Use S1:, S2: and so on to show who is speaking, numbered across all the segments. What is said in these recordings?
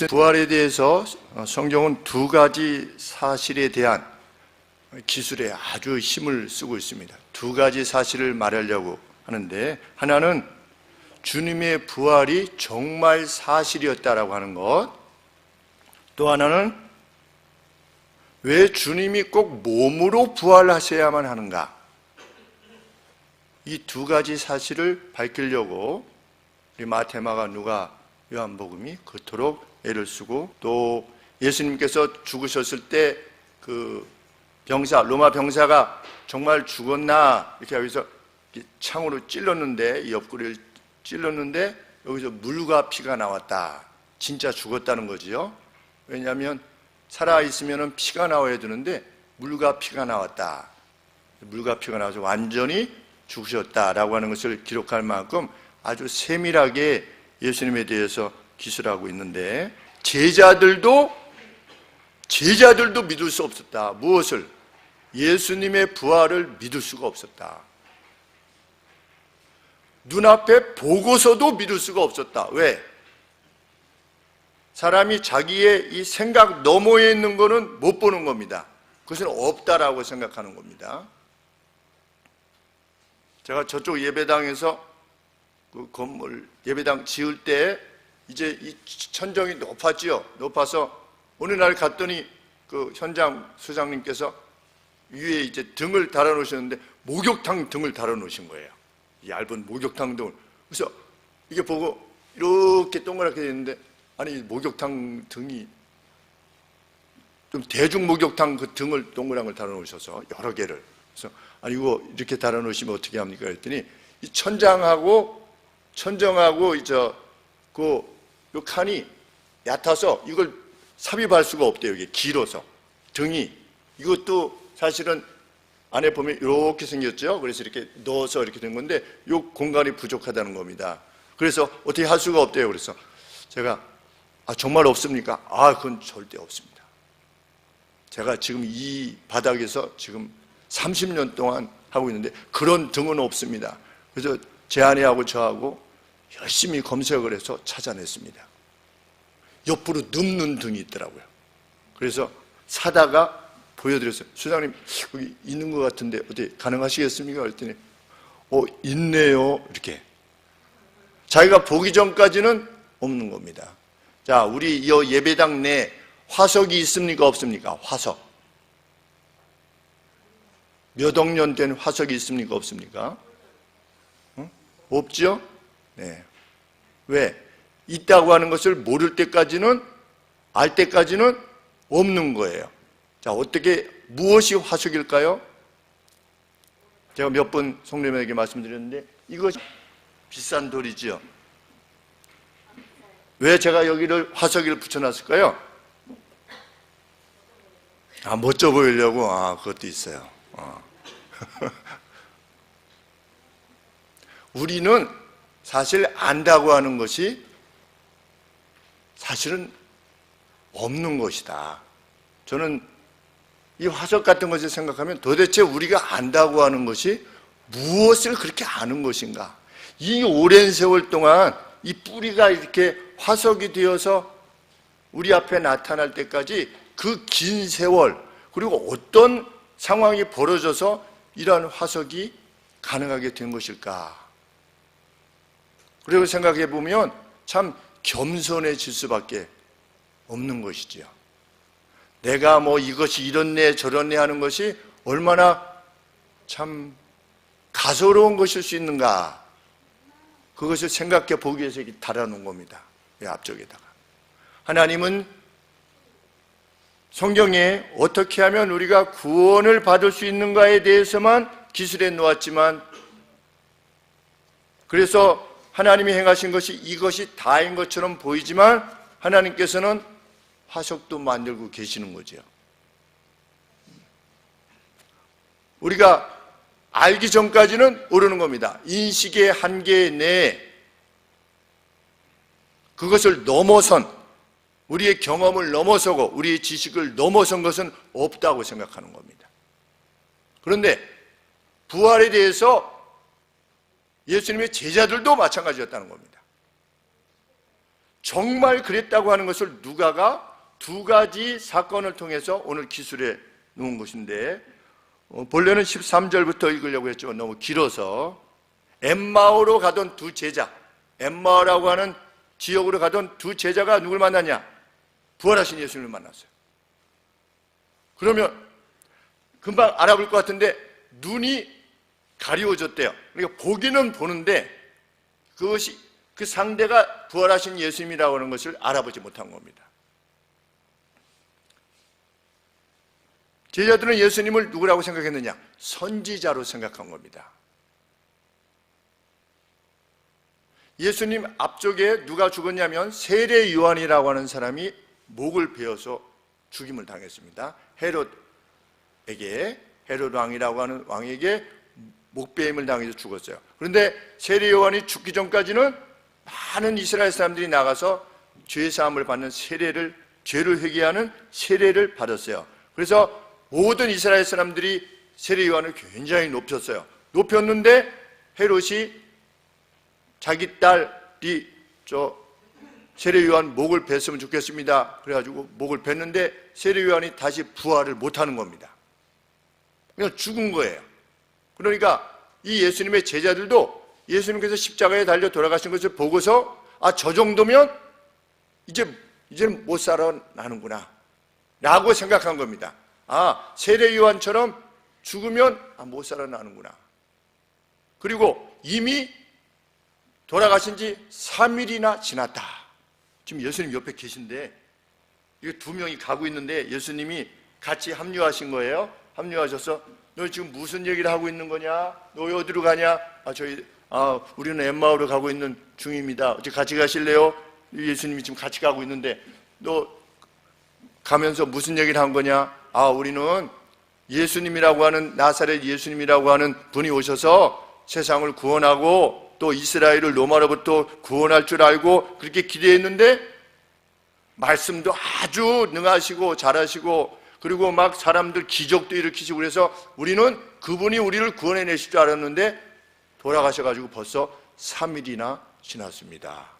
S1: 부활에 대해서 성경은 두 가지 사실에 대한 기술에 아주 힘을 쓰고 있습니다. 두 가지 사실을 말하려고 하는데, 하나는 주님의 부활이 정말 사실이었다라고 하는 것, 또 하나는 왜 주님이 꼭 몸으로 부활하셔야만 하는가, 이 두 가지 사실을 밝히려고 우리 마태마가 누가 요한복음이 그토록 애를 쓰고, 또 예수님께서 죽으셨을 때 그 병사, 로마 병사가 정말 죽었나 이렇게 하면서 창으로 찔렀는데, 옆구리를 찔렀는데 여기서 물과 피가 나왔다. 진짜 죽었다는 거지요. 왜냐하면 살아있으면 피가 나와야 되는데 물과 피가 나왔다. 물과 피가 나와서 완전히 죽으셨다라고 하는 것을 기록할 만큼 아주 세밀하게 예수님에 대해서 기술하고 있는데, 제자들도 믿을 수 없었다. 무엇을? 예수님의 부활을 믿을 수가 없었다. 눈앞에 보고서도 믿을 수가 없었다. 왜? 사람이 자기의 이 생각 너머에 있는 것은 못 보는 겁니다. 그것은 없다라고 생각하는 겁니다. 제가 저쪽 예배당에서 그 건물 예배당 지을 때 이제 이 천정이 높았지요. 높아서 어느 날 갔더니 그 현장 수장님께서 위에 이제 등을 달아 놓으셨는데 목욕탕 등을 달아 놓으신 거예요. 얇은 목욕탕 등을. 그래서 이게 보고 이렇게 동그랗게 됐는데, 아니 목욕탕 등이 좀 대중 목욕탕 그 등을 동그란 걸 달아 놓으셔서 여러 개를. 그래서 아니 이거 이렇게 달아 놓으시면 어떻게 합니까? 그랬더니 이 천정하고 그 칸이 얕아서 이걸 삽입할 수가 없대요. 이게 길어서 등이. 이것도 사실은 안에 보면 이렇게 생겼죠. 그래서 이렇게 넣어서 이렇게 된 건데 이 공간이 부족하다는 겁니다. 그래서 어떻게 할 수가 없대요. 그래서 제가 정말 없습니까? 그건 절대 없습니다. 제가 지금 이 바닥에서 지금 30년 동안 하고 있는데 그런 등은 없습니다. 그래서 제 아내하고 저하고 열심히 검색을 해서 찾아냈습니다. 옆으로 눕는 등이 있더라고요. 그래서 사다가 보여드렸어요. 수장님 여기 있는 것 같은데 어떻게 가능하시겠습니까? 그랬더니 있네요. 이렇게 자기가 보기 전까지는 없는 겁니다. 자, 우리 이 예배당 내 화석이 있습니까? 없습니까? 화석. 몇 억 년 된 화석이 있습니까? 없습니까? 없죠? 네. 왜? 있다고 하는 것을 모를 때까지는, 알 때까지는 없는 거예요. 자, 어떻게, 무엇이 화석일까요? 제가 몇 번 성도님에게 말씀드렸는데 이것이 비싼 돌이죠. 왜 제가 여기를 화석을 붙여놨을까요? 멋져 보이려고. 그것도 있어요. 우리는 사실 안다고 하는 것이 사실은 없는 것이다. 저는 이 화석 같은 것을 생각하면 도대체 우리가 안다고 하는 것이 무엇을 그렇게 아는 것인가? 이 오랜 세월 동안 이 뿌리가 이렇게 화석이 되어서 우리 앞에 나타날 때까지 그 긴 세월, 그리고 어떤 상황이 벌어져서 이러한 화석이 가능하게 된 것일까? 그리고 생각해 보면 참 겸손해질 수밖에 없는 것이지요. 내가 이것이 이렇네 저렇네 하는 것이 얼마나 참 가소로운 것일 수 있는가, 그것을 생각해 보기 위해서 이렇게 달아놓은 겁니다. 이 앞쪽에다가. 하나님은 성경에 어떻게 하면 우리가 구원을 받을 수 있는가에 대해서만 기술해 놓았지만, 그래서 하나님이 행하신 것이 이것이 다인 것처럼 보이지만 하나님께서는 화석도 만들고 계시는 거죠. 우리가 알기 전까지는 모르는 겁니다. 인식의 한계 내에 그것을 넘어선, 우리의 경험을 넘어서고 우리의 지식을 넘어선 것은 없다고 생각하는 겁니다. 그런데 부활에 대해서 예수님의 제자들도 마찬가지였다는 겁니다. 정말 그랬다고 하는 것을 누가가 두 가지 사건을 통해서 오늘 기술해 놓은 것인데, 본래는 13절부터 읽으려고 했지만 너무 길어서, 엠마오로 가던 두 제자, 엠마오라고 하는 지역으로 가던 두 제자가 누굴 만났냐? 부활하신 예수님을 만났어요. 그러면 금방 알아볼 것 같은데 눈이 가리워졌대요. 그러니까 보기는 보는데 그것이, 그 상대가 부활하신 예수님이라고 하는 것을 알아보지 못한 겁니다. 제자들은 예수님을 누구라고 생각했느냐? 선지자로 생각한 겁니다. 예수님 앞쪽에 누가 죽었냐면 세례 요한이라고 하는 사람이 목을 베어서 죽임을 당했습니다. 헤롯 왕이라고 하는 왕에게 목베임을 당해서 죽었어요. 그런데 세례 요한이 죽기 전까지는 많은 이스라엘 사람들이 나가서 죄 사함을 받는 세례를, 죄를 회개하는 세례를 받았어요. 그래서 모든 이스라엘 사람들이 세례 요한을 굉장히 높였어요. 높였는데 헤롯이 자기 딸이 세례 요한 목을 뱄으면 좋겠습니다. 그래가지고 목을 뱄는데 세례 요한이 다시 부활을 못하는 겁니다. 그냥 죽은 거예요. 그러니까 이 예수님의 제자들도 예수님께서 십자가에 달려 돌아가신 것을 보고서 저 정도면 이제는 못 살아나는구나 라고 생각한 겁니다. 세례 요한처럼 죽으면 못 살아나는구나. 그리고 이미 돌아가신 지 3일이나 지났다. 지금 예수님 옆에 계신데, 이거 두 명이 가고 있는데 예수님이 같이 합류하신 거예요. 합류하셔서 너 지금 무슨 얘기를 하고 있는 거냐? 너 어디로 가냐? 우리는 엠마오로 가고 있는 중입니다. 어떻게 같이 가실래요? 예수님이 지금 같이 가고 있는데 너 가면서 무슨 얘기를 한 거냐? 우리는 예수님이라고 하는, 나사렛 예수님이라고 하는 분이 오셔서 세상을 구원하고 또 이스라엘을 로마로부터 구원할 줄 알고 그렇게 기대했는데 말씀도 아주 능하시고 잘하시고 그리고 막 사람들 기적도 일으키시고 그래서 우리는 그분이 우리를 구원해내실 줄 알았는데 돌아가셔가지고 벌써 3일이나 지났습니다.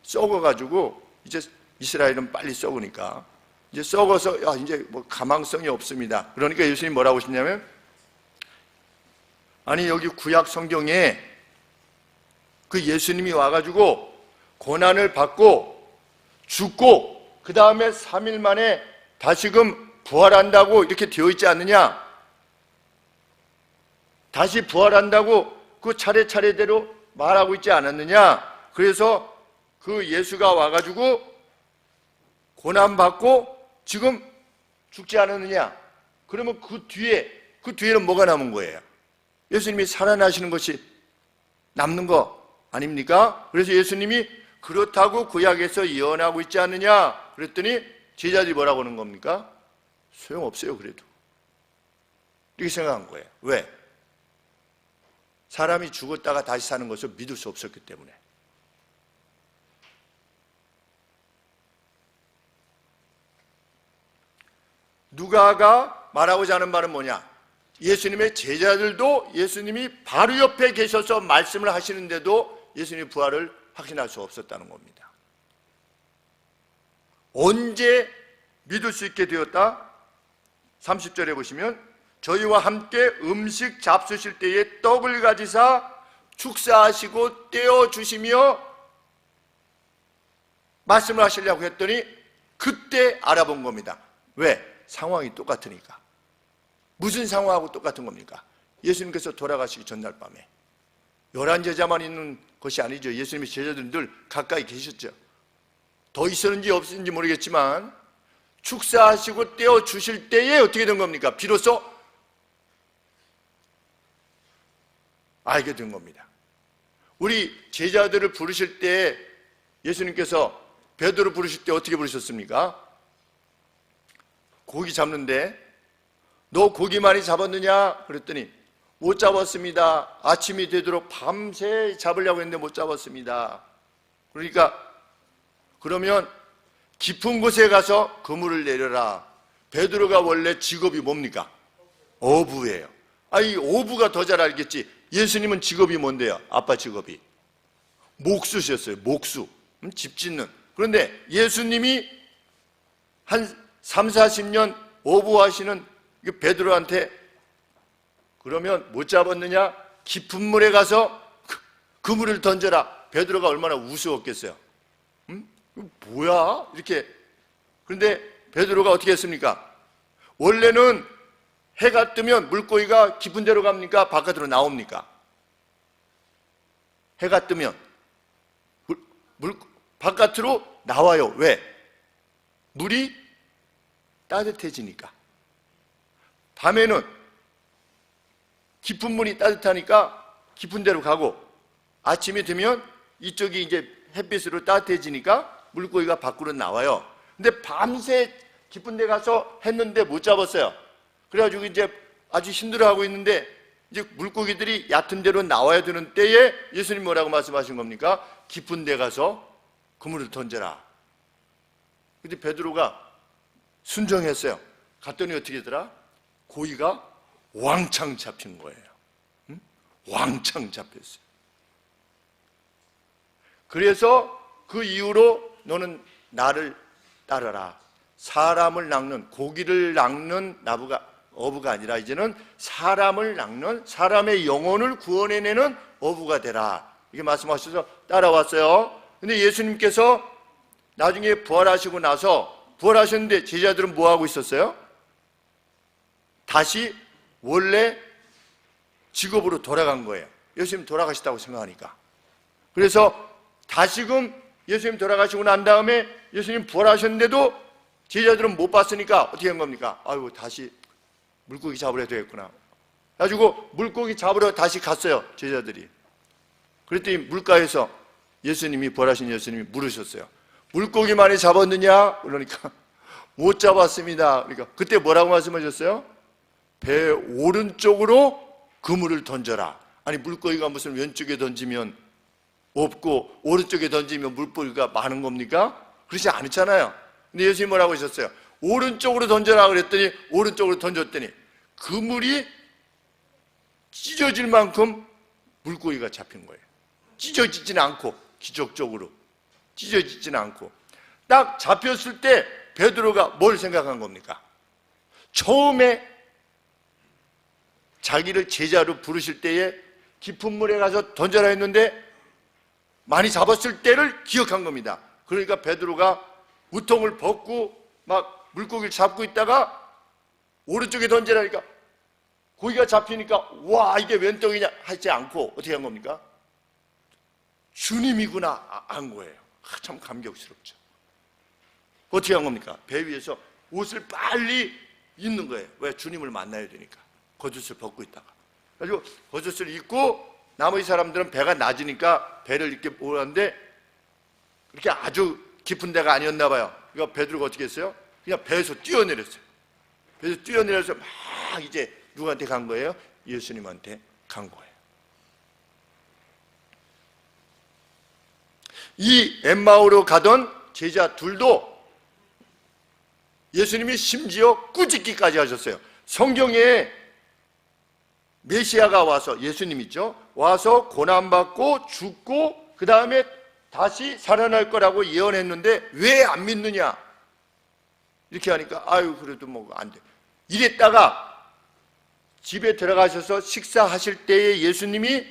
S1: 썩어가지고 이제 이스라엘은 빨리 썩으니까 이제 썩어서 이제 뭐 가망성이 없습니다. 그러니까 예수님이 뭐라고 하시냐면, 여기 구약 성경에 그 예수님이 와가지고 고난을 받고 죽고 그 다음에 3일 만에 다시금 부활한다고 이렇게 되어 있지 않느냐? 다시 부활한다고 그 차례차례대로 말하고 있지 않았느냐? 그래서 그 예수가 와가지고 고난받고 지금 죽지 않았느냐? 그러면 그 뒤에는 뭐가 남은 거예요? 예수님이 살아나시는 것이 남는 거 아닙니까? 그래서 예수님이 그렇다고 구약에서 예언하고 있지 않느냐? 그랬더니 제자들이 뭐라고 하는 겁니까? 소용없어요, 그래도. 이렇게 생각한 거예요. 왜? 사람이 죽었다가 다시 사는 것을 믿을 수 없었기 때문에. 누가가 말하고자 하는 말은 뭐냐? 예수님의 제자들도 예수님이 바로 옆에 계셔서 말씀을 하시는데도 예수님의 부활을 확신할 수 없었다는 겁니다. 언제 믿을 수 있게 되었다? 30절에 보시면 저희와 함께 음식 잡수실 때에 떡을 가지사 축사하시고 떼어주시며 말씀을 하시려고 했더니 그때 알아본 겁니다. 왜? 상황이 똑같으니까. 무슨 상황하고 똑같은 겁니까? 예수님께서 돌아가시기 전날 밤에 11제자만 있는 것이 아니죠. 예수님의 제자들은 늘 가까이 계셨죠. 더 있었는지 없었는지 모르겠지만 축사하시고 떼어주실 때에 어떻게 된 겁니까? 비로소 알게 된 겁니다. 우리 제자들을 부르실 때 예수님께서 베드로 부르실 때 어떻게 부르셨습니까? 고기 잡는데 너 고기 많이 잡았느냐? 그랬더니 못 잡았습니다. 아침이 되도록 밤새 잡으려고 했는데 못 잡았습니다. 그러니까 그러면 깊은 곳에 가서 그물을 내려라. 베드로가 원래 직업이 뭡니까? 어부예요. 이 어부가 더 잘 알겠지. 예수님은 직업이 뭔데요? 아빠 직업이 목수셨어요. 목수. 집 짓는. 그런데 예수님이 한 3, 40년 어부하시는 베드로한테 그러면 못 잡았느냐? 깊은 물에 가서 그물을 던져라. 베드로가 얼마나 우스웠겠어요. 이거 뭐야? 이렇게. 그런데 베드로가 어떻게 했습니까? 원래는 해가 뜨면 물고기가 깊은 데로 갑니까? 바깥으로 나옵니까? 해가 뜨면 바깥으로 나와요. 왜? 물이 따뜻해지니까. 밤에는 깊은 물이 따뜻하니까 깊은 데로 가고, 아침이 되면 이쪽이 이제 햇빛으로 따뜻해지니까 물고기가 밖으로 나와요. 근데 밤새 깊은 데 가서 했는데 못 잡았어요. 그래가지고 이제 아주 힘들어하고 있는데 이제 물고기들이 얕은 데로 나와야 되는 때에 예수님 뭐라고 말씀하신 겁니까? 깊은 데 가서 그물을 던져라. 근데 베드로가 순종했어요. 갔더니 어떻게 되더라? 고기가 왕창 잡힌 거예요. 응? 왕창 잡혔어요. 그래서 그 이후로 너는 나를 따르라. 사람을 낚는, 고기를 낚는 어부가 아니라 이제는 사람을 낚는, 사람의 영혼을 구원해내는 어부가 되라. 이렇게 말씀하셔서 따라왔어요. 근데 예수님께서 나중에 부활하시고 나서, 부활하셨는데 제자들은 뭐 하고 있었어요? 다시 원래 직업으로 돌아간 거예요. 예수님 돌아가셨다고 생각하니까. 그래서 다시금 예수님 돌아가시고 난 다음에 예수님 부활하셨는데도 제자들은 못 봤으니까 어떻게 한 겁니까? 아이고, 다시 물고기 잡으려 되겠구나. 그래가지고 물고기 잡으러 다시 갔어요, 제자들이. 그랬더니 물가에서 예수님이, 부활하신 예수님이 물으셨어요. 물고기 많이 잡았느냐? 그러니까 못 잡았습니다. 그러니까 그때 뭐라고 말씀하셨어요? 배 오른쪽으로 그물을 던져라. 아니, 물고기가 무슨 왼쪽에 던지면 없고 오른쪽에 던지면 물고기가 많은 겁니까? 그렇지 않잖아요. 근데 예수님이 뭐라고 하셨어요? 오른쪽으로 던져라 그랬더니 오른쪽으로 던졌더니 그물이 찢어질 만큼 물고기가 잡힌 거예요. 찢어지지는 않고, 기적적으로 찢어지지는 않고. 딱 잡혔을 때 베드로가 뭘 생각한 겁니까? 처음에 자기를 제자로 부르실 때에 깊은 물에 가서 던져라 했는데 많이 잡았을 때를 기억한 겁니다. 그러니까 베드로가 우통을 벗고 막 물고기를 잡고 있다가 오른쪽에 던지라니까 고기가 잡히니까 와, 이게 웬 떡이냐 하지 않고 어떻게 한 겁니까? 주님이구나 한 거예요. 참 감격스럽죠. 어떻게 한 겁니까? 배 위에서 옷을 빨리 입는 거예요. 왜? 주님을 만나야 되니까. 겉옷을 벗고 있다가. 그래가지고 겉옷을 입고 나머지 사람들은 배가 낮으니까 배를 이렇게 몰았는데 그렇게 아주 깊은 데가 아니었나 봐요. 그러니까 베드로가 어떻게 했어요? 그냥 배에서 뛰어내렸어요. 배에서 뛰어내려서 막 이제 누구한테 간 거예요? 예수님한테 간 거예요. 이 엠마오로 가던 제자 둘도 예수님이 심지어 꾸짖기까지 하셨어요. 성경에 메시아가 와서, 예수님 있죠? 와서 고난받고 죽고 그 다음에 다시 살아날 거라고 예언했는데 왜 안 믿느냐? 이렇게 하니까 아유, 그래도 뭐 안 돼. 이랬다가 집에 들어가셔서 식사하실 때에 예수님이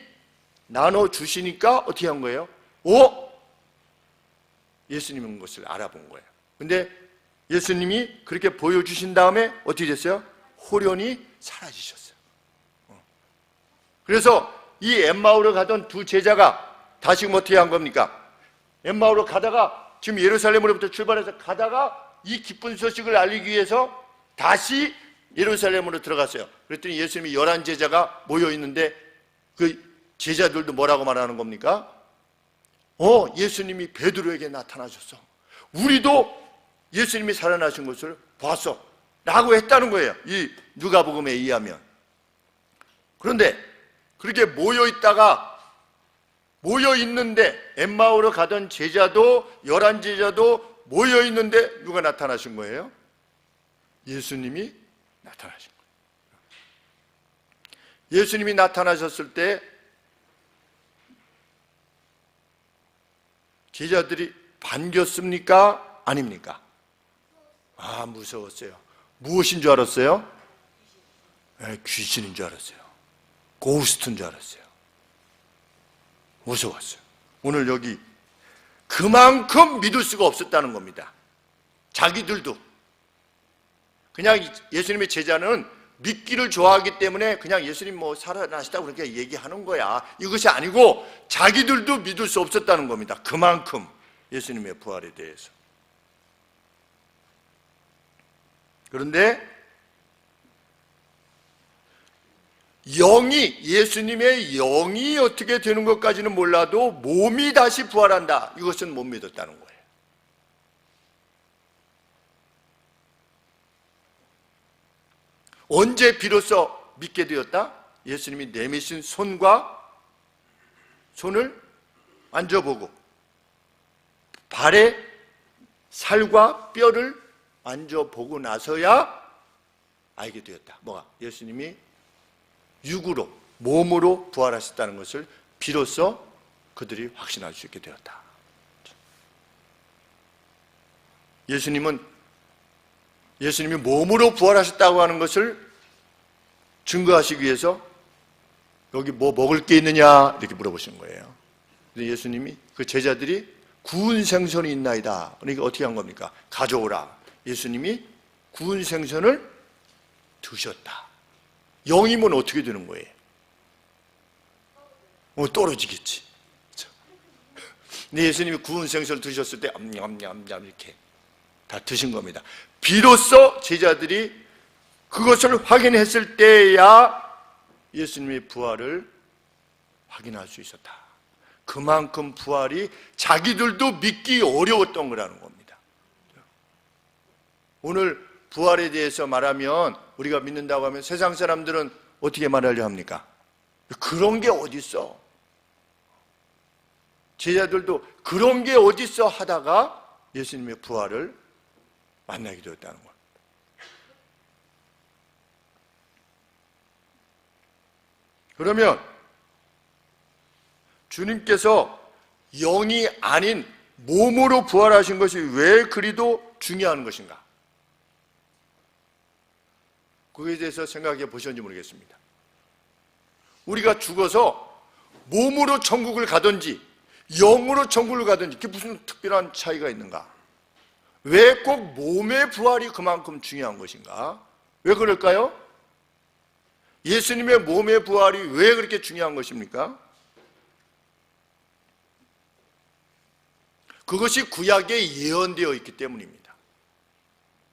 S1: 나눠주시니까 어떻게 한 거예요? 예수님인 것을 알아본 거예요. 근데 예수님이 그렇게 보여주신 다음에 어떻게 됐어요? 호련히 사라지셨어요. 그래서 이 엠마오로 가던 두 제자가 다시금 어떻게 한 겁니까? 엠마오로 가다가 지금 예루살렘으로부터 출발해서 가다가 이 기쁜 소식을 알리기 위해서 다시 예루살렘으로 들어갔어요. 그랬더니 예수님이 11제자가 모여있는데 그 제자들도 뭐라고 말하는 겁니까? 예수님이 베드로에게 나타나셨어. 우리도 예수님이 살아나신 것을 봤어 라고 했다는 거예요. 이 누가복음에 의하면. 그런데 그렇게 모여있는데 엠마오로 가던 제자도 11제자도 모여있는데 누가 나타나신 거예요? 예수님이 나타나신 거예요. 예수님이 나타나셨을 때 제자들이 반겼습니까? 아닙니까? 아, 무서웠어요. 무엇인 줄 알았어요? 네, 귀신인 줄 알았어요. 고스트인 줄 알았어요. 무서웠어요. 오늘 여기 그만큼 믿을 수가 없었다는 겁니다. 자기들도. 그냥 예수님의 제자는 믿기를 좋아하기 때문에 그냥 예수님 뭐 살아나시다고 그렇게 얘기하는 거야. 이것이 아니고 자기들도 믿을 수 없었다는 겁니다. 그만큼 예수님의 부활에 대해서. 그런데 예수님의 영이 어떻게 되는 것까지는 몰라도 몸이 다시 부활한다. 이것은 못 믿었다는 거예요. 언제 비로소 믿게 되었다? 예수님이 내미신 손을 만져보고 발에 살과 뼈를 만져보고 나서야 알게 되었다. 뭐가? 예수님이 육으로, 몸으로 부활하셨다는 것을 비로소 그들이 확신할 수 있게 되었다. 예수님이 몸으로 부활하셨다고 하는 것을 증거하시기 위해서 여기 뭐 먹을 게 있느냐 이렇게 물어보신 거예요. 그래서 예수님이 그 제자들이 구운 생선이 있나이다. 그러니까 어떻게 한 겁니까? 가져오라. 예수님이 구운 생선을 드셨다. 영이면 어떻게 되는 거예요? 떨어지겠지. 근데 예수님이 구운 생선을 드셨을 때 냠냠냠 이렇게 다 드신 겁니다. 비로소 제자들이 그것을 확인했을 때야 예수님의 부활을 확인할 수 있었다. 그만큼 부활이 자기들도 믿기 어려웠던 거라는 겁니다. 오늘 부활에 대해서 말하면 우리가 믿는다고 하면 세상 사람들은 어떻게 말하려 합니까? 그런 게 어딨어? 제자들도 그런 게 어딨어 하다가 예수님의 부활을 만나게 되었다는 거예요. 그러면 주님께서 영이 아닌 몸으로 부활하신 것이 왜 그리도 중요한 것인가? 그거에 대해서 생각해 보셨는지 모르겠습니다. 우리가 죽어서 몸으로 천국을 가든지 영으로 천국을 가든지 그게 무슨 특별한 차이가 있는가? 왜 꼭 몸의 부활이 그만큼 중요한 것인가? 왜 그럴까요? 예수님의 몸의 부활이 왜 그렇게 중요한 것입니까? 그것이 구약에 예언되어 있기 때문입니다.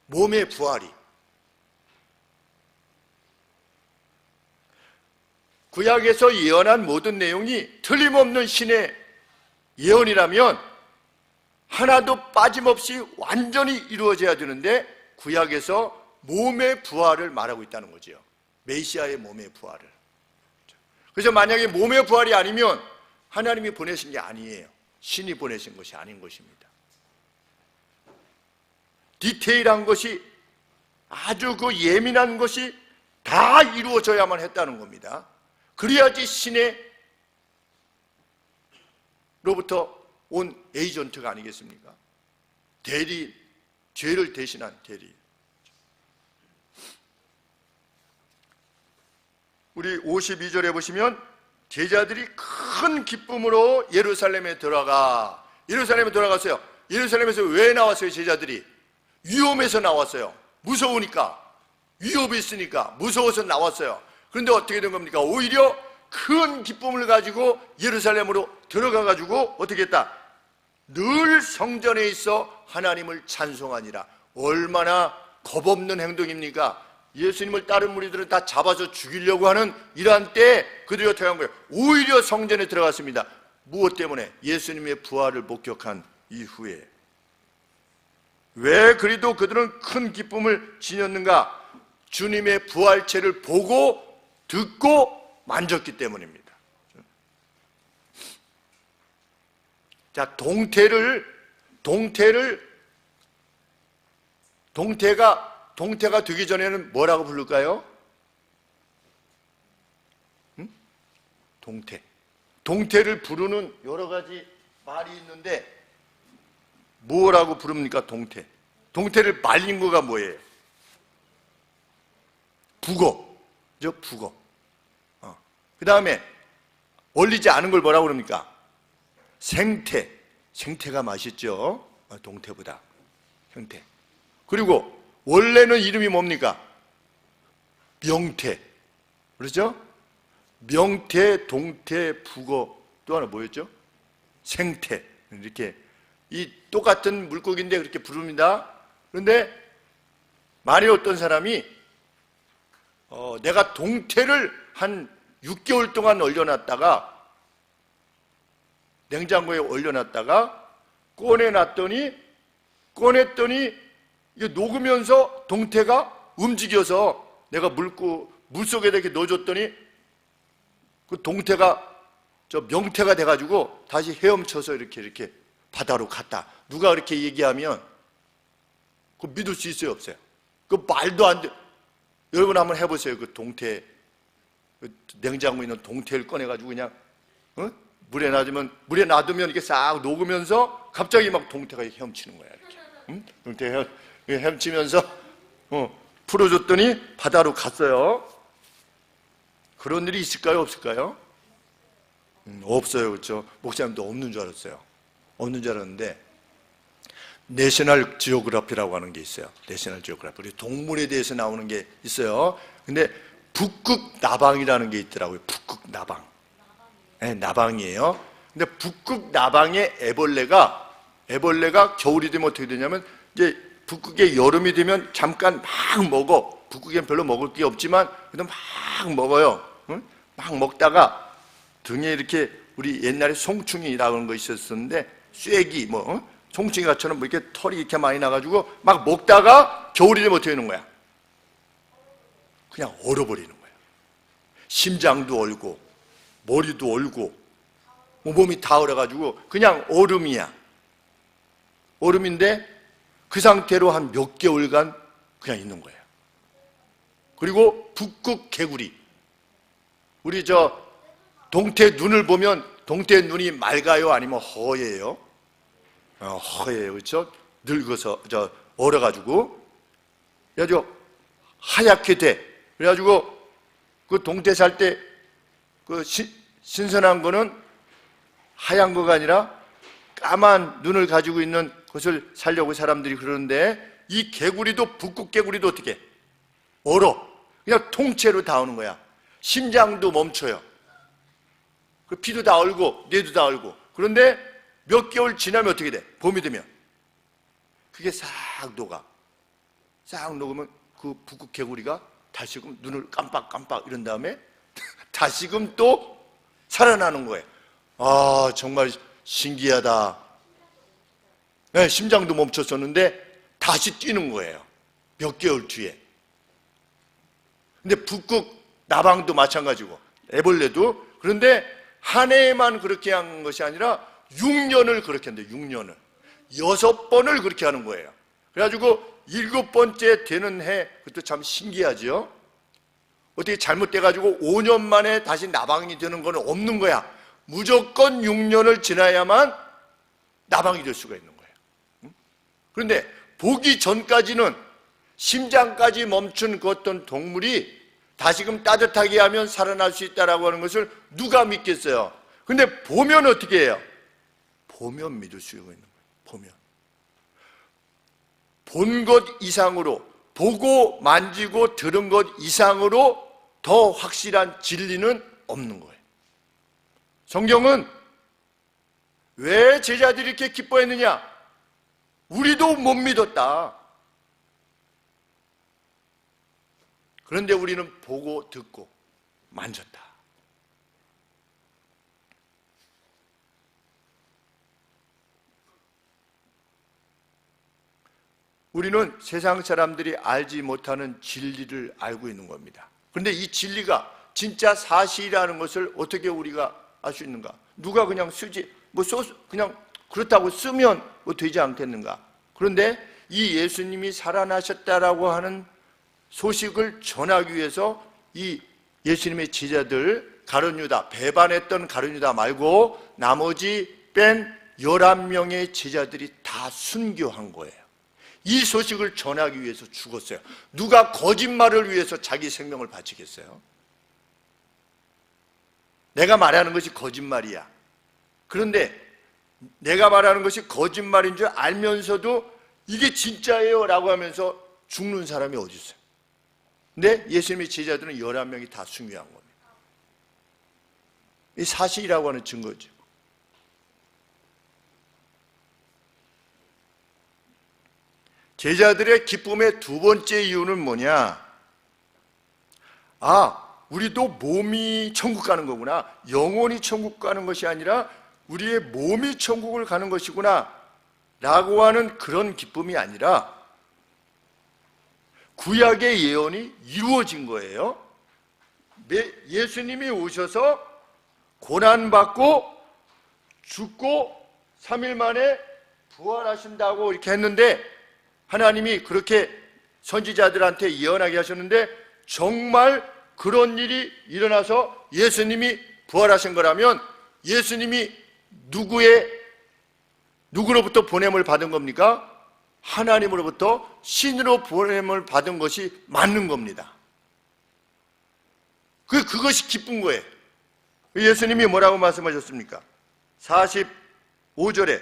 S1: 몸의 부활이. 구약에서 예언한 모든 내용이 틀림없는 신의 예언이라면 하나도 빠짐없이 완전히 이루어져야 되는데 구약에서 몸의 부활을 말하고 있다는 거죠. 메시아의 몸의 부활을. 그래서 만약에 몸의 부활이 아니면 하나님이 보내신 게 아니에요. 신이 보내신 것이 아닌 것입니다. 디테일한 것이 아주 그 예민한 것이 다 이루어져야만 했다는 겁니다. 그래야지 신의로부터 온 에이전트가 아니겠습니까? 대리, 죄를 대신한 대리. 우리 52절에 보시면 제자들이 큰 기쁨으로 예루살렘에 들어갔어요. 예루살렘에서 왜 나왔어요? 제자들이 위험해서 나왔어요. 무서우니까, 위협이 있으니까 무서워서 나왔어요. 그런데 어떻게 된 겁니까? 오히려 큰 기쁨을 가지고 예루살렘으로 들어가가지고 어떻게 했다? 늘 성전에 있어 하나님을 찬송하니라. 얼마나 겁없는 행동입니까? 예수님을 따른 무리들은 다 잡아서 죽이려고 하는 이러한 때에 그들이 어떻게 한 거예요? 오히려 성전에 들어갔습니다. 무엇 때문에? 예수님의 부활을 목격한 이후에. 왜 그리도 그들은 큰 기쁨을 지녔는가? 주님의 부활체를 보고 듣고 만졌기 때문입니다. 자, 동태가 되기 전에는 뭐라고 부를까요? 동태를 부르는 여러 가지 말이 있는데 뭐라고 부릅니까? 동태. 동태를 말린 거가 뭐예요? 북어. 그죠? 북어. 그 다음에 얼리지 않은 걸 뭐라고 그럽니까? 생태. 생태가 맛있죠? 동태보다. 생태. 그리고 원래는 이름이 뭡니까? 명태. 그렇죠? 명태, 동태, 북어. 또 하나 뭐였죠? 생태. 이렇게 이 똑같은 물고기인데 그렇게 부릅니다. 그런데 만일 어떤 사람이 내가 동태를 한 6개월 동안 얼려놨다가 냉장고에 얼려놨다가 꺼냈더니 이게 녹으면서 동태가 움직여서 내가 물속에다 이렇게 넣어줬더니 그 동태가 저 명태가 돼가지고 다시 헤엄쳐서 이렇게 바다로 갔다. 누가 그렇게 얘기하면 그 믿을 수 있어요, 없어요? 그 말도 안 돼. 여러분 한번 해보세요. 그 동태, 그 냉장고에 있는 동태를 꺼내가지고 그냥 물에 놔두면 이렇게 싹 녹으면서 갑자기 막 동태가 헤엄치는 거야. 이렇게. 동태 헤엄치면서 풀어줬더니 바다로 갔어요. 그런 일이 있을까요, 없을까요? 없어요, 그렇죠? 목사님도 없는 줄 알았어요. 없는 줄 알았는데 내셔널 지오그래피라고 하는 게 있어요. 내셔널 지오그래피. 동물에 대해서 나오는 게 있어요. 근데 북극 나방이라는 게 있더라고요. 북극 나방. 네, 나방이에요. 근데 북극 나방의 애벌레가 겨울이 되면 어떻게 되냐면 이제 북극에 여름이 되면 잠깐 막 먹어. 북극엔 별로 먹을 게 없지만 그래도 막 먹어요. 막 먹다가 등에 이렇게 우리 옛날에 송충이라고 하는 거 있었는데 쐐기 송충이가처럼 뭐 이렇게 털이 이렇게 많이 나가지고 막 먹다가 겨울이 되면 어떻게 되는 거야? 그냥 얼어버리는 거야. 심장도 얼고 머리도 얼고 몸이 다 얼어가지고 그냥 얼음이야. 얼음인데 그 상태로 한 몇 개월간 그냥 있는 거예요. 그리고 북극 개구리. 우리 동태 눈을 보면 동태 눈이 맑아요? 아니면 허예요? 허예요. 그렇죠? 늙어서, 얼어가지고. 그래가지고 하얗게 돼. 그래가지고 그 동태 살 때 그 신선한 거는 하얀 거가 아니라 까만 눈을 가지고 있는 것을 살려고 사람들이 그러는데 이 개구리도 북극 개구리도 어떻게 해? 얼어. 그냥 통째로 다 오는 거야. 심장도 멈춰요. 그 피도 다 얼고 뇌도 다 얼고. 그런데 몇 개월 지나면 어떻게 돼? 봄이 되면 그게 싹 녹아. 싹 녹으면 그 북극 개구리가 다시금 눈을 깜빡깜빡 이런 다음에 다시금 또 살아나는 거예요. 아, 정말 신기하다. 네, 심장도 멈췄었는데 다시 뛰는 거예요. 몇 개월 뒤에. 근데 북극 나방도 마찬가지고 애벌레도. 그런데 한 해에만 그렇게 한 것이 아니라 6년을 그렇게 한대요. 6년을 6번을 그렇게 하는 거예요. 그래가지고 7번째 되는 해, 그것도 참 신기하죠. 어떻게 잘못돼가지고 5년 만에 다시 나방이 되는 건 없는 거야. 무조건 6년을 지나야만 나방이 될 수가 있는 거예요. 그런데 보기 전까지는 심장까지 멈춘 그 어떤 동물이 다시금 따뜻하게 하면 살아날 수 있다라고 하는 것을 누가 믿겠어요? 근데 보면 어떻게 해요? 보면 믿을 수가 있는 거예요. 보면. 본 것 이상으로, 보고 만지고 들은 것 이상으로 더 확실한 진리는 없는 거예요. 성경은 왜 제자들이 이렇게 기뻐했느냐? 우리도 못 믿었다. 그런데 우리는 보고 듣고 만졌다. 우리는 세상 사람들이 알지 못하는 진리를 알고 있는 겁니다. 그런데 이 진리가 진짜 사실이라는 것을 어떻게 우리가 알 수 있는가? 누가 그냥 쓰지, 그냥 그렇다고 쓰면 되지 않겠는가? 그런데 이 예수님이 살아나셨다라고 하는 소식을 전하기 위해서 이 예수님의 제자들 가룟유다, 배반했던 가룟유다 말고 나머지 뺀 11명의 제자들이 다 순교한 거예요. 이 소식을 전하기 위해서 죽었어요. 누가 거짓말을 위해서 자기 생명을 바치겠어요? 내가 말하는 것이 거짓말이야. 그런데 내가 말하는 것이 거짓말인 줄 알면서도 이게 진짜예요 라고 하면서 죽는 사람이 어디 있어요? 근데 예수님의 제자들은 11명이 다 순교한 겁니다. 이 사실이라고 하는 증거죠. 제자들의 기쁨의 두 번째 이유는 뭐냐? 우리도 몸이 천국 가는 거구나. 영혼이 천국 가는 것이 아니라 우리의 몸이 천국을 가는 것이구나 라고 하는 그런 기쁨이 아니라 구약의 예언이 이루어진 거예요. 예수님이 오셔서 고난받고 죽고 3일 만에 부활하신다고 이렇게 했는데, 하나님이 그렇게 선지자들한테 예언하게 하셨는데 정말 그런 일이 일어나서 예수님이 부활하신 거라면 예수님이 누구로부터 보냄을 받은 겁니까? 하나님으로부터 신으로 보냄을 받은 것이 맞는 겁니다. 그것이 기쁜 거예요. 예수님이 뭐라고 말씀하셨습니까? 45절에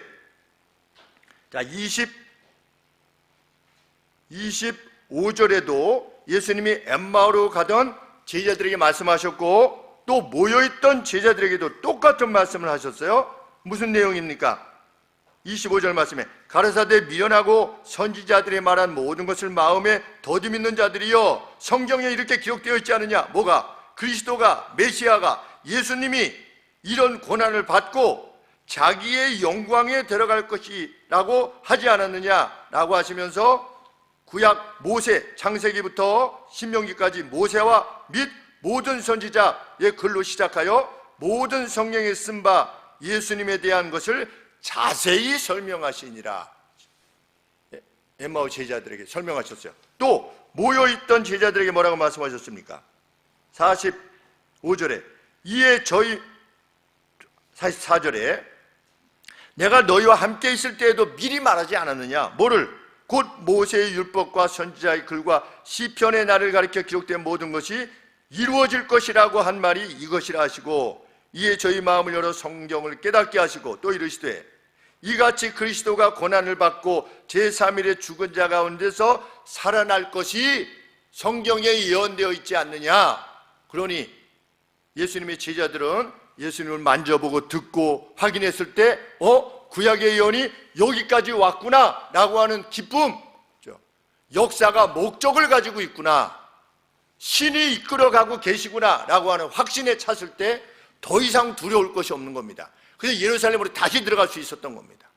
S1: 25절에도 예수님이 엠마오로 가던 제자들에게 말씀하셨고 또 모여있던 제자들에게도 똑같은 말씀을 하셨어요. 무슨 내용입니까? 25절 말씀에 가르사대 미련하고 선지자들이 말한 모든 것을 마음에 더디 믿는 자들이여, 성경에 이렇게 기록되어 있지 않느냐? 뭐가? 그리스도가, 메시아가, 예수님이 이런 고난을 받고 자기의 영광에 들어갈 것이라고 하지 않았느냐라고 하시면서 구약 모세, 창세기부터 신명기까지 모세와 및 모든 선지자의 글로 시작하여 모든 성경에 쓴 바 예수님에 대한 것을 자세히 설명하시니라. 엠마오 제자들에게 설명하셨어요. 또 모여있던 제자들에게 뭐라고 말씀하셨습니까? 45절에 이에 저희 44절에 내가 너희와 함께 있을 때에도 미리 말하지 않았느냐? 뭐를? 곧 모세의 율법과 선지자의 글과 시편의 날을 가리켜 기록된 모든 것이 이루어질 것이라고 한 말이 이것이라 하시고, 이에 저희 마음을 열어 성경을 깨닫게 하시고 또 이르시되 이같이 그리스도가 고난을 받고 제3일에 죽은 자 가운데서 살아날 것이 성경에 예언되어 있지 않느냐? 그러니 예수님의 제자들은 예수님을 만져보고 듣고 확인했을 때 구약의 예언이 여기까지 왔구나 라고 하는 기쁨, 역사가 목적을 가지고 있구나, 신이 이끌어가고 계시구나 라고 하는 확신에 찼을 때 더 이상 두려울 것이 없는 겁니다. 그래서 예루살렘으로 다시 들어갈 수 있었던 겁니다.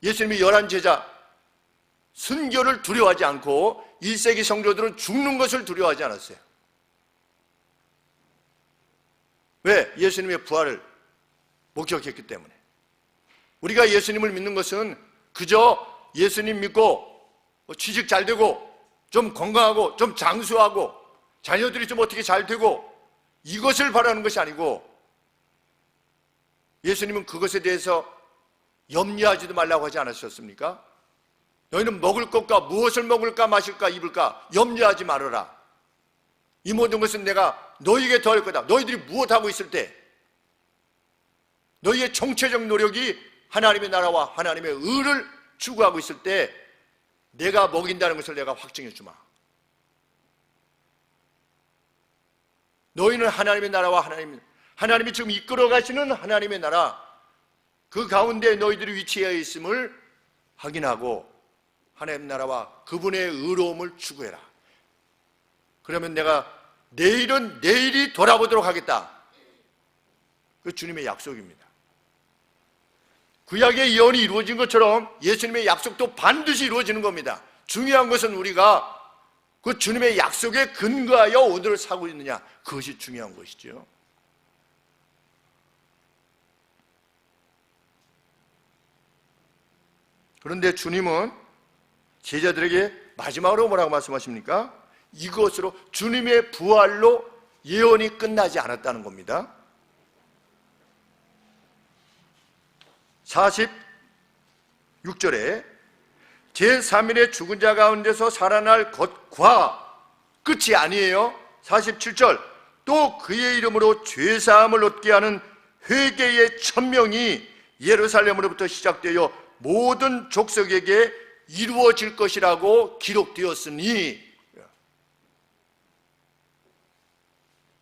S1: 예수님이 11제자 순교를 두려워하지 않고 1세기 성도들은 죽는 것을 두려워하지 않았어요. 왜? 예수님의 부활을 목격했기 때문에. 우리가 예수님을 믿는 것은 그저 예수님 믿고 취직 잘 되고 좀 건강하고 좀 장수하고 자녀들이 좀 어떻게 잘 되고 이것을 바라는 것이 아니고, 예수님은 그것에 대해서 염려하지도 말라고 하지 않으셨습니까? 너희는 먹을 것과 무엇을 먹을까 마실까 입을까 염려하지 말아라. 이 모든 것은 내가 너희에게 더할 거다. 너희들이 무엇하고 있을 때 너희의 정체적 노력이 하나님의 나라와 하나님의 의를 추구하고 있을 때 내가 먹인다는 것을 내가 확증해 주마. 너희는 하나님의 나라와 하나님이 지금 이끌어 가시는 하나님의 나라, 그 가운데 너희들이 위치해 있음을 확인하고 하나님 나라와 그분의 의로움을 추구해라. 그러면 내가 내일은 내일이 돌아보도록 하겠다. 그 주님의 약속입니다. 구약의 예언이 이루어진 것처럼 예수님의 약속도 반드시 이루어지는 겁니다. 중요한 것은 우리가 그 주님의 약속에 근거하여 오늘을 살고 있느냐, 그것이 중요한 것이죠. 그런데 주님은 제자들에게 마지막으로 뭐라고 말씀하십니까? 이것으로 주님의 부활로 예언이 끝나지 않았다는 겁니다. 46절에 제3일에 죽은 자 가운데서 살아날 것과 끝이 아니에요. 47절, 또 그의 이름으로 죄사함을 얻게 하는 회개의 천명이 예루살렘으로부터 시작되어 모든 족속에게 이루어질 것이라고 기록되었으니,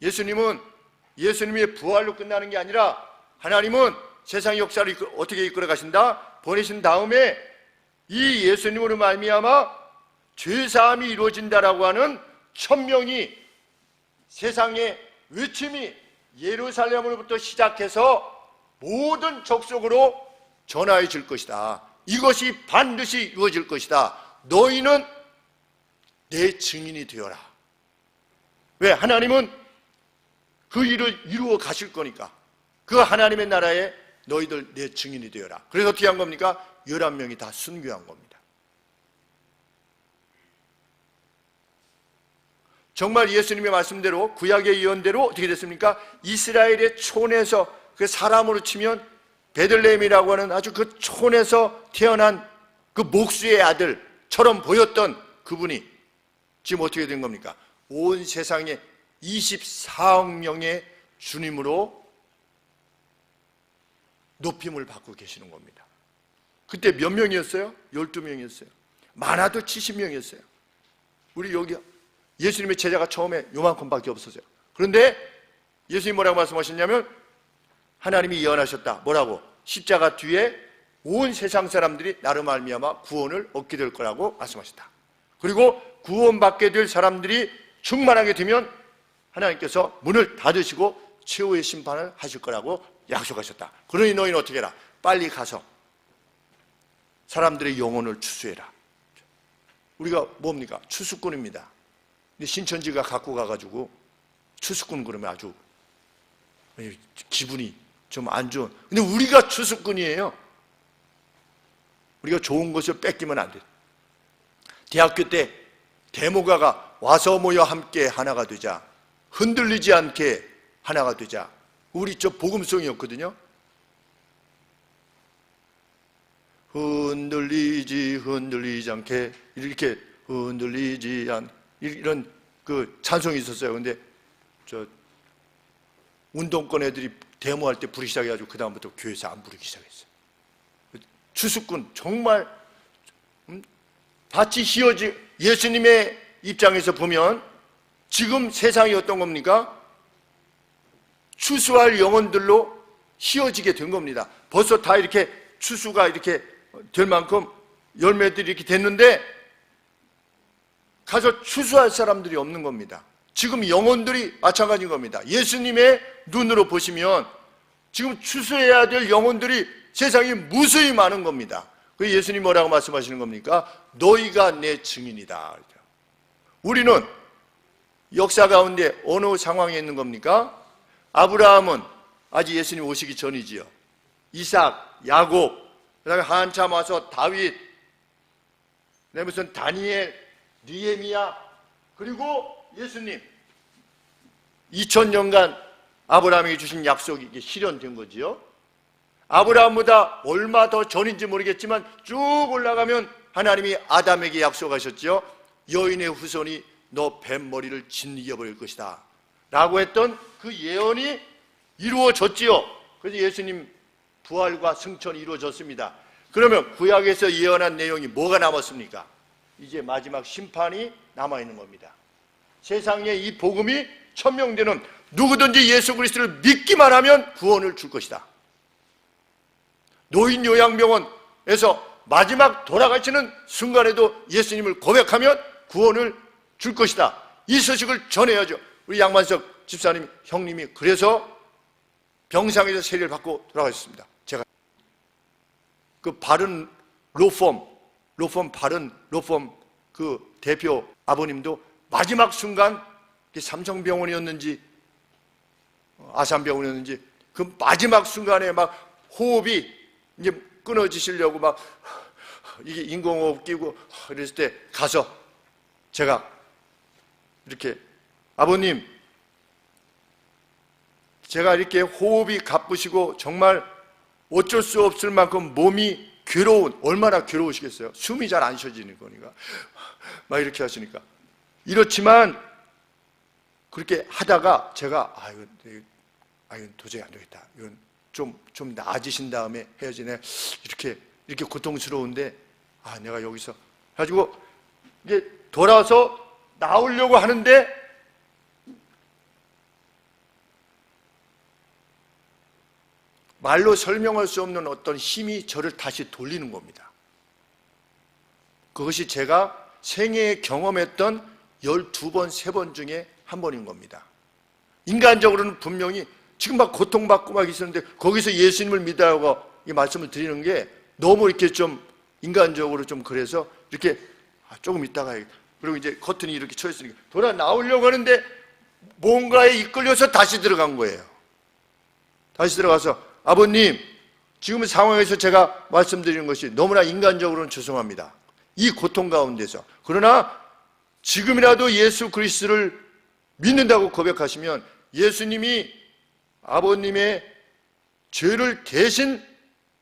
S1: 예수님의 부활로 끝나는 게 아니라 하나님은 세상 역사를 어떻게 이끌어 가신다? 보내신 다음에 이 예수님으로 말미암아 죄사함이 이루어진다라고 하는 천명이, 세상의 외침이 예루살렘으로부터 시작해서 모든 족속으로 전하여질 것이다. 이것이 반드시 이루어질 것이다. 너희는 내 증인이 되어라. 왜? 하나님은 그 일을 이루어 가실 거니까. 그 하나님의 나라에 너희들 내 증인이 되어라. 그래서 어떻게 한 겁니까? 11명이 다 순교한 겁니다. 정말 예수님의 말씀대로, 구약의 예언대로 어떻게 됐습니까? 이스라엘의 촌에서, 그 사람으로 치면 베들레헴이라고 하는 아주 그 촌에서 태어난 그 목수의 아들처럼 보였던 그분이 지금 어떻게 된 겁니까? 온 세상에 24억 명의 주님으로 높임을 받고 계시는 겁니다. 그때 몇 명이었어요? 12명이었어요. 많아도 70명이었어요. 우리 여기 예수님의 제자가 처음에 요만큼밖에 없었어요. 그런데 예수님 뭐라고 말씀하셨냐면, 하나님이 예언하셨다. 뭐라고? 십자가 뒤에 온 세상 사람들이 나로 말미암아 구원을 얻게 될 거라고 말씀하셨다. 그리고 구원받게 될 사람들이 충만하게 되면 하나님께서 문을 닫으시고 최후의 심판을 하실 거라고 약속하셨다. 그러니 너희는 어떻게 해라? 빨리 가서 사람들의 영혼을 추수해라. 우리가 뭡니까? 추수꾼입니다. 근데 신천지가 갖고 가가지고 추수꾼 그러면 아주 기분이 좀 안 좋은. 근데 우리가 추수꾼이에요. 우리가 좋은 것을 뺏기면 안 돼. 대학교 때 데모가가 와서 모여 함께 하나가 되자, 흔들리지 않게 하나가 되자. 우리 저 복음송이었거든요. 흔들리지 않게, 이렇게 흔들리지 않, 이런 그 찬송이 있었어요. 근데 저 운동권 애들이 데모할 때 부르기 시작해가지고 그 다음부터 교회에서 안 부르기 시작했어요. 추수꾼 정말 밭이 휘어지. 예수님의 입장에서 보면 지금 세상이 어떤 겁니까? 추수할 영혼들로 휘어지게 된 겁니다. 벌써 다 이렇게 추수가 이렇게 될 만큼 열매들이 이렇게 됐는데 가서 추수할 사람들이 없는 겁니다. 지금 영혼들이 마찬가지인 겁니다. 예수님의 눈으로 보시면 지금 추수해야 될 영혼들이 세상에 무수히 많은 겁니다. 그 예수님 뭐라고 말씀하시는 겁니까? 너희가 내 증인이다. 우리는 역사 가운데 어느 상황에 있는 겁니까? 아브라함은 아직 예수님 오시기 전이지요. 이삭, 야곱, 그 다음에 한참 와서 다윗, 그 다음에 무슨 다니엘, 느헤미야, 그리고 예수님. 2000년간 아브라함에게 주신 약속이 이게 실현된 거지요. 아브라함보다 얼마 더 전인지 모르겠지만 쭉 올라가면 하나님이 아담에게 약속하셨죠. 여인의 후손이 너 뱀머리를 짓이겨버릴 것이다 라고 했던 그 예언이 이루어졌지요. 그래서 예수님 부활과 승천이 이루어졌습니다. 그러면 구약에서 예언한 내용이 뭐가 남았습니까? 이제 마지막 심판이 남아있는 겁니다. 세상에 이 복음이 천명되는, 누구든지 예수 그리스도를 믿기만 하면 구원을 줄 것이다. 노인 요양병원에서 마지막 돌아가시는 순간에도 예수님을 고백하면 구원을 줄 것이다. 이 소식을 전해야죠. 우리 양만석 집사님, 형님이 그래서 병상에서 세례를 받고 돌아가셨습니다. 제가 그 바른 바른 로펌 그 대표 아버님도 마지막 순간 삼성병원이었는지 아산병원이었는지 그 마지막 순간에 막 호흡이 이제 끊어지시려고 막 이게 인공호흡 끼고 이랬을 때 가서 제가 이렇게 아버님, 제가 이렇게 호흡이 가쁘시고 정말 어쩔 수 없을 만큼 몸이 괴로운, 얼마나 괴로우시겠어요? 숨이 잘 안 쉬어지는 거니까 막 이렇게 하시니까. 이렇지만 그렇게 하다가 제가 이건 도저히 안 되겠다. 이건 좀 나아지신 다음에 해야지. 내가 이렇게 고통스러운데 내가 여기서 가지고 이제 돌아서 나오려고 하는데 말로 설명할 수 없는 어떤 힘이 저를 다시 돌리는 겁니다. 그것이 제가 생애에 경험했던 12번, 3번 중에 한 번인 겁니다. 인간적으로는 분명히 지금 막 고통받고 막 있었는데 거기서 예수님을 믿으라고 이 말씀을 드리는 게 너무 이렇게 좀 인간적으로 좀 그래서 이렇게 조금 있다가 그리고 이제 커튼이 이렇게 쳐 있으니까 돌아 나오려고 하는데 뭔가에 이끌려서 다시 들어간 거예요. 다시 들어가서 아버님, 지금 상황에서 제가 말씀드리는 것이 너무나 인간적으로는 죄송합니다. 이 고통 가운데서. 그러나 지금이라도 예수 그리스도를 믿는다고 고백하시면 예수님이 아버님의 죄를 대신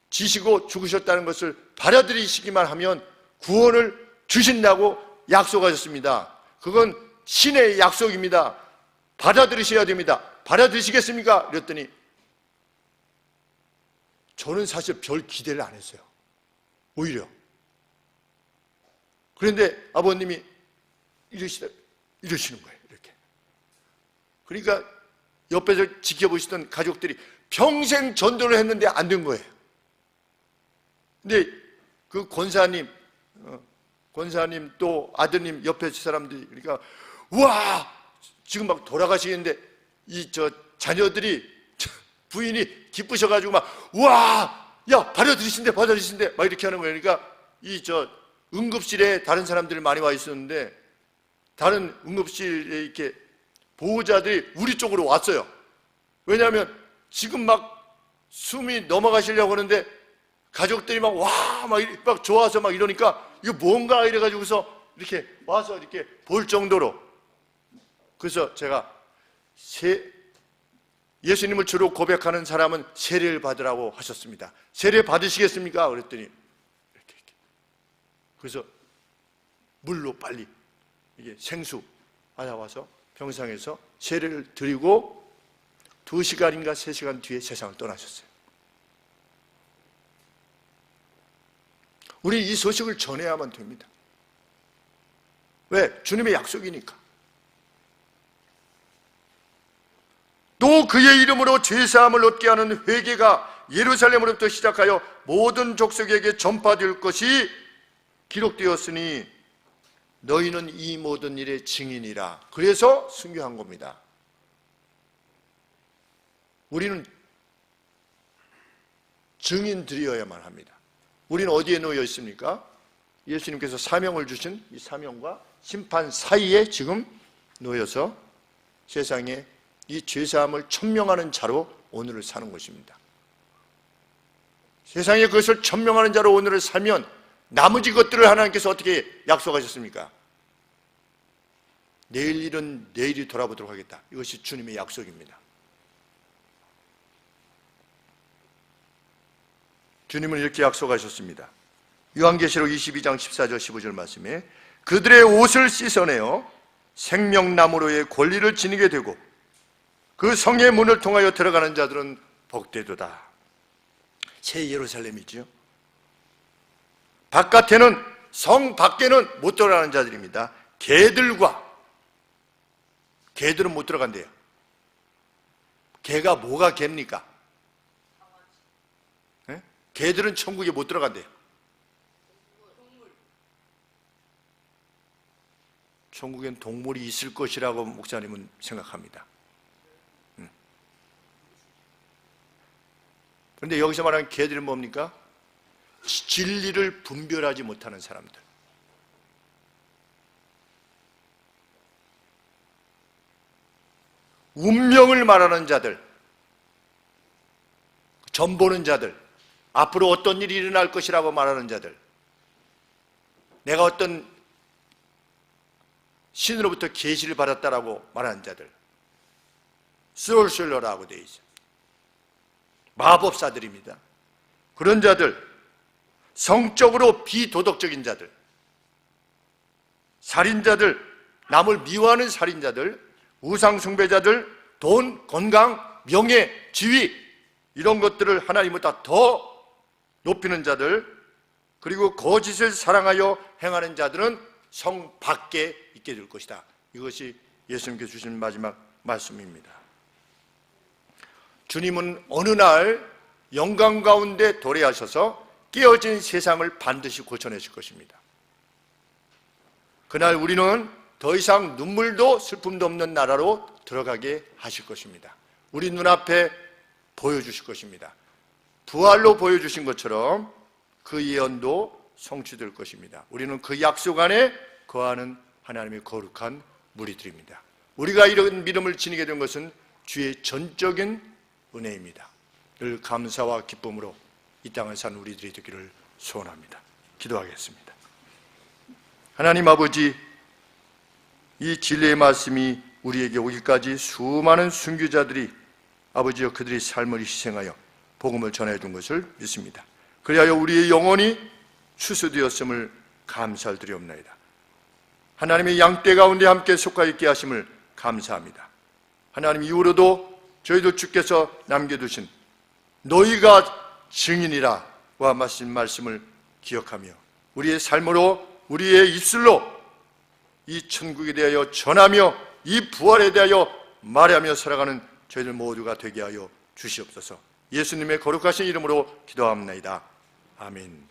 S1: 지시고 죽으셨다는 것을 받아들이시기만 하면 구원을 주신다고 약속하셨습니다. 그건 신의 약속입니다. 받아들이셔야 됩니다. 받아들이시겠습니까? 그랬더니 저는 사실 별 기대를 안 했어요. 오히려. 그런데 아버님이 이러시는 거예요. 이렇게. 그러니까 옆에서 지켜보시던 가족들이 평생 전도를 했는데 안 된 거예요. 근데 그 권사님 또 아드님 옆에 사람들이 그러니까 우와 지금 막 돌아가시겠는데 자녀들이 부인이 기쁘셔가지고 막 우와 야 받아들이신대 막 이렇게 하는 거예요. 그러니까 응급실에 다른 사람들이 많이 와 있었는데 다른 응급실에 이렇게 보호자들이 우리 쪽으로 왔어요. 왜냐하면 지금 막 숨이 넘어가시려고 하는데 가족들이 막 막 좋아서 막 이러니까 이거 뭔가 이래가지고서 이렇게 와서 이렇게 볼 정도로. 그래서 제가 예수님을 주로 고백하는 사람은 세례를 받으라고 하셨습니다. 세례 받으시겠습니까? 그랬더니 이렇게. 그래서 물로 빨리 이게 생수 받아와서 병상에서 세례를 드리고 2시간인가 3시간 뒤에 세상을 떠나셨어요. 우리 이 소식을 전해야만 됩니다. 왜? 주님의 약속이니까. 또 그의 이름으로 죄사함을 얻게 하는 회개가 예루살렘으로부터 시작하여 모든 족속에게 전파될 것이 기록되었으니 너희는 이 모든 일의 증인이라. 그래서 순교한 겁니다. 우리는 증인들이어야만 합니다. 우리는 어디에 놓여 있습니까? 예수님께서 사명을 주신 이 사명과 심판 사이에 지금 놓여서 세상에 이 죄사함을 천명하는 자로 오늘을 사는 것입니다. 세상에 그것을 천명하는 자로 오늘을 살면 나머지 것들을 하나님께서 어떻게 약속하셨습니까? 내일 일은 내일이 돌아보도록 하겠다. 이것이 주님의 약속입니다. 주님은 이렇게 약속하셨습니다. 요한계시록 22장 14절 15절 말씀에 그들의 옷을 씻어내어 생명나무로의 권리를 지니게 되고 그 성의 문을 통하여 들어가는 자들은 복되도다. 새 예루살렘이죠. 바깥에는 성 밖에는 못 들어가는 자들입니다. 개들은 못 들어간대요. 개가 뭐가 개입니까? 네? 개들은 천국에 못 들어간대요. 천국엔 동물이 있을 것이라고 목사님은 생각합니다. 그런데 여기서 말하는 개들은 뭡니까? 진리를 분별하지 못하는 사람들. 운명을 말하는 자들, 점 보는 자들, 앞으로 어떤 일이 일어날 것이라고 말하는 자들, 내가 어떤 신으로부터 계시를 받았다라고 말하는 자들, 스롤슐러라고 되어 있어요. 마법사들입니다. 그런 자들, 성적으로 비도덕적인 자들, 살인자들, 남을 미워하는 살인자들, 우상숭배자들, 돈, 건강, 명예, 지위 이런 것들을 하나님보다 더 높이는 자들, 그리고 거짓을 사랑하여 행하는 자들은 성 밖에 있게 될 것이다. 이것이 예수님께서 주신 마지막 말씀입니다. 주님은 어느 날 영광 가운데 도래하셔서 깨어진 세상을 반드시 고쳐내실 것입니다. 그날 우리는 더 이상 눈물도 슬픔도 없는 나라로 들어가게 하실 것입니다. 우리 눈앞에 보여주실 것입니다. 부활로 보여주신 것처럼 그 예언도 성취될 것입니다. 우리는 그 약속 안에 거하는 하나님의 거룩한 무리들입니다. 우리가 이런 믿음을 지니게 된 것은 주의 전적인 은혜입니다. 늘 감사와 기쁨으로 이 땅을 사는 우리들이 되기를 소원합니다. 기도하겠습니다. 하나님 아버지, 이 진리의 말씀이 우리에게 오기까지 수많은 순교자들이 아버지여 그들의 삶을 희생하여 복음을 전해준 것을 믿습니다. 그리하여 우리의 영혼이 추수되었음을 감사를 드리옵나이다. 하나님의 양떼 가운데 함께 속하 있게 하심을 감사합니다. 하나님, 이후로도 저희도 주께서 남겨두신 너희가 증인이라 와 마신 말씀을 기억하며 우리의 삶으로, 우리의 입술로 이 천국에 대하여 전하며 이 부활에 대하여 말하며 살아가는 저희들 모두가 되게 하여 주시옵소서. 예수님의 거룩하신 이름으로 기도합니다. 아멘.